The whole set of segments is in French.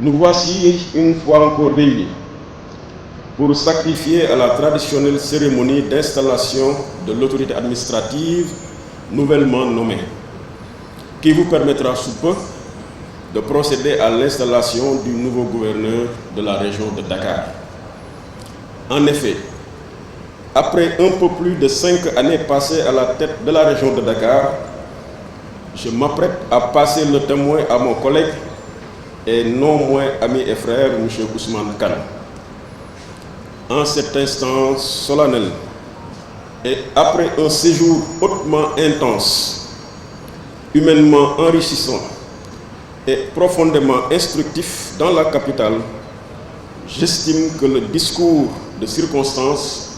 Nous voici une fois encore réunis pour sacrifier à la traditionnelle cérémonie d'installation de l'autorité administrative nouvellement nommée, qui vous permettra sous peu de procéder à l'installation du nouveau gouverneur de la région de Dakar. En effet, après un peu plus de 5 années passées à la tête de la région de Dakar, je m'apprête à passer le témoin à mon collègue et non moins ami et frère, M. Ousmane Kane. En cet instant solennel et après un séjour hautement intense, humainement enrichissant et profondément instructif dans la capitale, j'estime que le discours de circonstance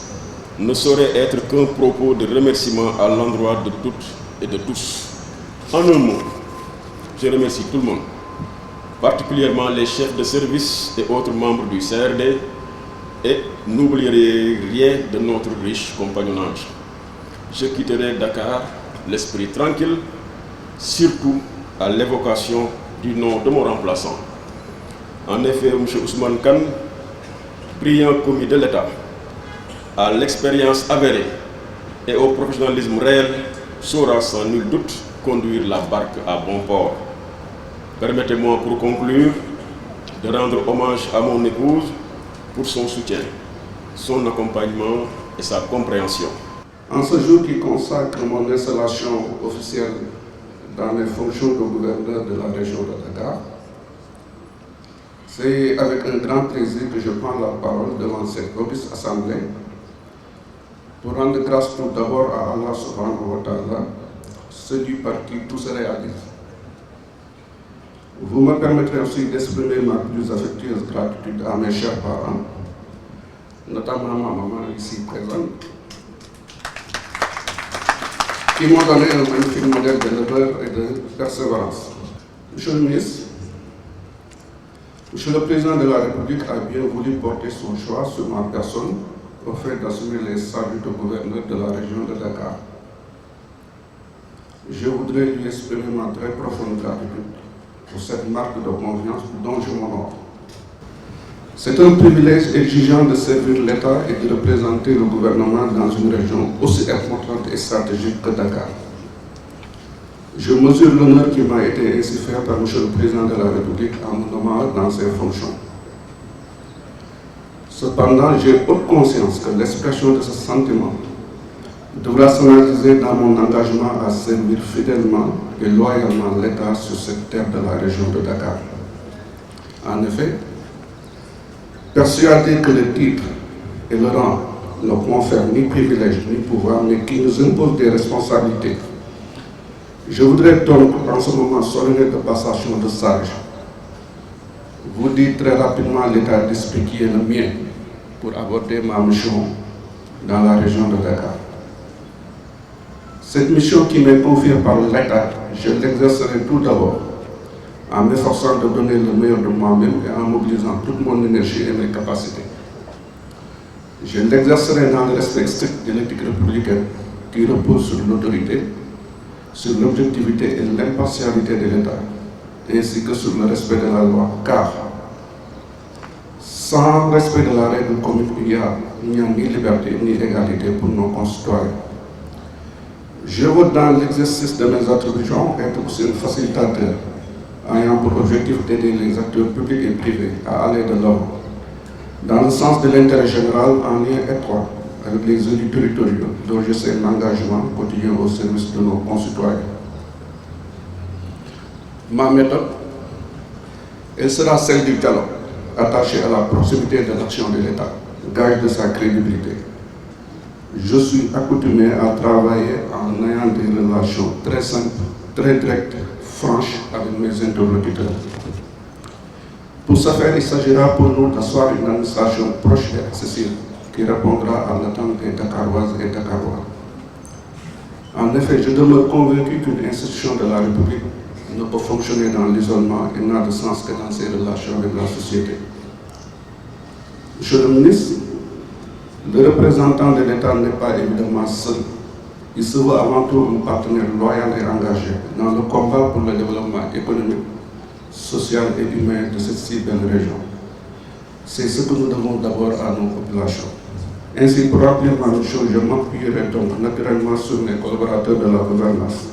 ne saurait être qu'un propos de remerciement à l'endroit de toutes et de tous. En un mot, je remercie tout le monde, particulièrement les chefs de service et autres membres du CRD, et n'oublierai rien de notre riche compagnonnage. Je quitterai Dakar l'esprit tranquille, surtout à l'évocation du nom de mon remplaçant. En effet, M. Ousmane Kane, brillant commis de l'État, à l'expérience avérée et au professionnalisme réel, saura sans nul doute conduire la barque à bon port. Permettez-moi pour conclure de rendre hommage à mon épouse pour son soutien, son accompagnement et sa compréhension. En ce jour qui consacre mon installation officielle dans mes fonctions de gouverneur de la région de Dakar, c'est avec un grand plaisir que je prends la parole devant cette auguste assemblée pour rendre grâce tout d'abord à Allah subhanahu wa ta'ala, celui par qui tout se réalise. Vous me permettrez aussi d'exprimer ma plus affectueuse gratitude à mes chers parents, notamment ma maman ici présente, qui m'ont donné un magnifique modèle de l'honneur et de persévérance. Monsieur le ministre, Monsieur le Président de la République a bien voulu porter son choix sur ma personne au fait d'assumer les saluts de gouverneur de la région de Dakar. Je voudrais lui exprimer ma très profonde gratitude pour cette marque de confiance dont je m'honore. C'est un privilège exigeant de servir l'État et de représenter le gouvernement dans une région aussi importante et stratégique que Dakar. Je mesure l'honneur qui m'a été ainsi fait par M. le Président de la République en me nommant dans ses fonctions. Cependant, j'ai haute conscience que l'expression de ce sentiment devra s'analyser dans mon engagement à servir fidèlement et loyalement l'État sur cette terre de la région de Dakar. En effet, persuadé que le titre et le rang ne confèrent ni privilèges ni pouvoir, mais qui nous imposent des responsabilités, je voudrais donc, en ce moment solennel de passation de sage, vous dire très rapidement l'état d'esprit qui est le mien pour aborder ma mission dans la région de Dakar. Cette mission qui m'est confiée par l'État, je l'exercerai tout d'abord en m'efforçant de donner le meilleur de moi-même et en mobilisant toute mon énergie et mes capacités. Je l'exercerai dans le respect strict de l'éthique républicaine qui repose sur l'autorité, sur l'objectivité et l'impartialité de l'État, ainsi que sur le respect de la loi, car sans respect de la règle commune, il n'y a ni liberté ni égalité pour nos concitoyens. Je veux, dans l'exercice de mes attributions, être aussi un facilitateur, ayant pour objectif d'aider les acteurs publics et privés à aller de l'ordre, dans le sens de l'intérêt général, en lien étroit avec les élus territoriaux, dont je sais l'engagement quotidien au service de nos concitoyens. Ma méthode, elle sera celle du dialogue, attachée à la proximité de l'action de l'État, gage de sa crédibilité. Je suis accoutumé à travailler en ayant des relations très simples, très directes, franches avec mes interlocuteurs. Pour ce faire, il s'agira pour nous d'asseoir une administration proche et accessible qui répondra à l'attente des Dakaroises et Dakarois. En effet, je demeure convaincu qu'une institution de la République ne peut fonctionner dans l'isolement et n'a de sens que dans ses relations avec la société. Monsieur le ministre, le représentant de l'État n'est pas évidemment seul. Il se veut avant tout un partenaire loyal et engagé dans le combat pour le développement économique, social et humain de cette si belle région. C'est ce que nous devons d'abord à nos populations. Ainsi, pour remplir ma mission, je m'appuierai donc naturellement sur mes collaborateurs de la gouvernance,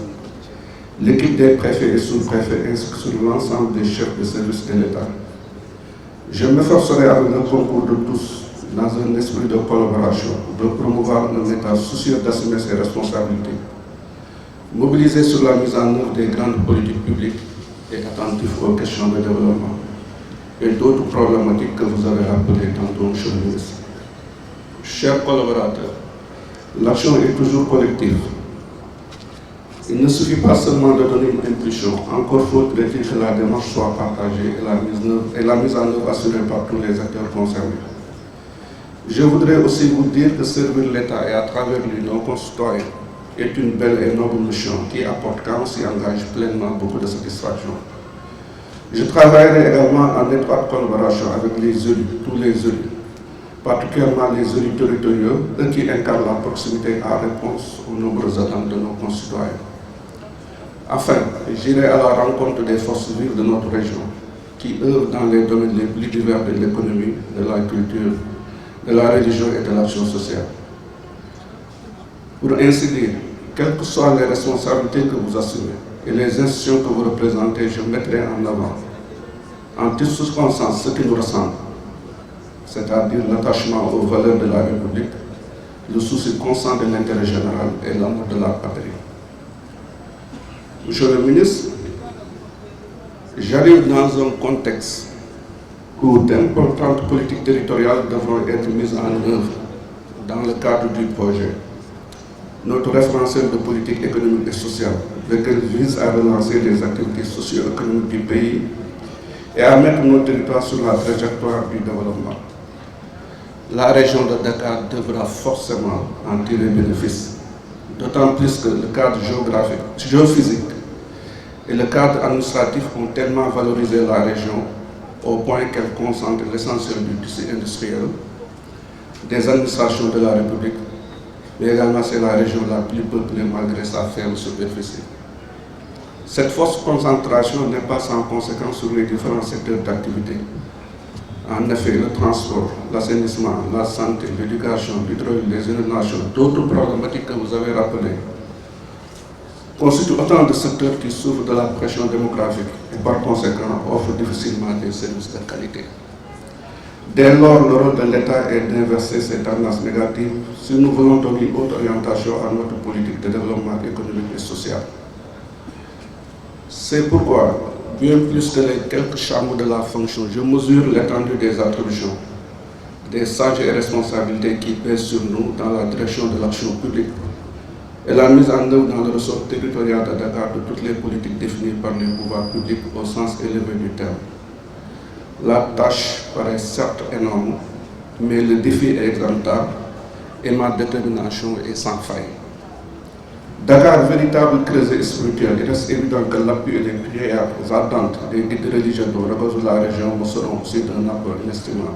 l'équipe des préfets et sous-préfets, ainsi que sur l'ensemble des chefs de service de l'État. Je m'efforcerai avec le concours de tous, dans un esprit de collaboration, de promouvoir un État soucieux d'assumer ses responsabilités, mobilisé sur la mise en œuvre des grandes politiques publiques et attentif aux questions de développement et d'autres problématiques que vous avez rappelées tantôt, monsieur le ministre. Chers collaborateurs, l'action est toujours collective. Il ne suffit pas seulement de donner une impulsion, encore faudrait-il que la démarche soit partagée et la mise en œuvre assurée par tous les acteurs concernés. Je voudrais aussi vous dire que servir l'État et à travers lui nos concitoyens est une belle et noble mission qui apporte, quand on s'y engage pleinement, beaucoup de satisfaction. Je travaillerai également en étroite collaboration avec les élus, tous les élus, particulièrement les élus territoriaux, eux qui incarnent la proximité en réponse aux nombreuses attentes de nos concitoyens. Enfin, j'irai à la rencontre des forces vives de notre région, qui œuvrent dans les domaines les plus divers de l'économie, de la culture, de la religion et de l'action sociale. Pour ainsi dire, quelles que soient les responsabilités que vous assumez et les institutions que vous représentez, je mettrai en avant, en toute circonstance, ce qui nous ressemble, c'est-à-dire l'attachement aux valeurs de la République, le souci constant de l'intérêt général et l'amour de la patrie. Monsieur le ministre, j'arrive dans un contexte où d'importantes politiques territoriales devront être mises en œuvre dans le cadre du projet. Notre référentiel de politique économique et sociale, lequel vise à relancer les activités socio-économiques du pays et à mettre nos territoires sur la trajectoire du développement. La région de Dakar devra forcément en tirer bénéfice, d'autant plus que le cadre géophysique et le cadre administratif ont tellement valorisé la région au point qu'elle concentre l'essentiel du tissu industriel, des administrations de la République, mais également c'est la région la plus peuplée malgré sa faible superficie. Cette forte concentration n'est pas sans conséquence sur les différents secteurs d'activité. En effet, le transport, l'assainissement, la santé, l'éducation, l'hydraulique, les inondations, d'autres problématiques que vous avez rappelées, constituent autant de secteurs qui souffrent de la pression démographique et par conséquent offrent difficilement des services de qualité. Dès lors, le rôle de l'État est d'inverser ces tendances négatives si nous voulons donner une autre orientation à notre politique de développement économique et social. C'est pourquoi, bien plus que les quelques chameaux de la fonction, je mesure l'étendue des attributions, des charges et responsabilités qui pèsent sur nous dans la direction de l'action publique et la mise en œuvre dans le ressort territorial de Dakar de toutes les politiques définies par les pouvoirs publics au sens élevé du terme. La tâche paraît certes énorme, mais le défi est exemplaire et ma détermination est sans faille. Dakar, véritable creuset spirituel, il reste évident que l'appui et les prières ardentes des guides religieux dont repose la région me seront aussi d'un apport inestimable.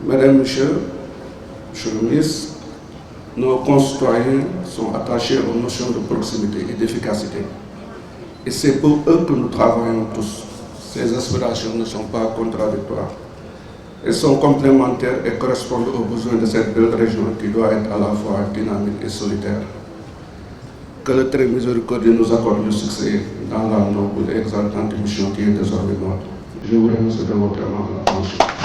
Mesdames, Messieurs, Monsieur le ministre, nos concitoyens sont attachés aux notions de proximité et d'efficacité. Et c'est pour eux que nous travaillons tous. Ces aspirations ne sont pas contradictoires. Elles sont complémentaires et correspondent aux besoins de cette belle région qui doit être à la fois dynamique et solitaire. Que le très miséricordieux nous accorde le succès dans la noble et exaltante mission qui est désormais nôtre. Je vous remercie de votre attention.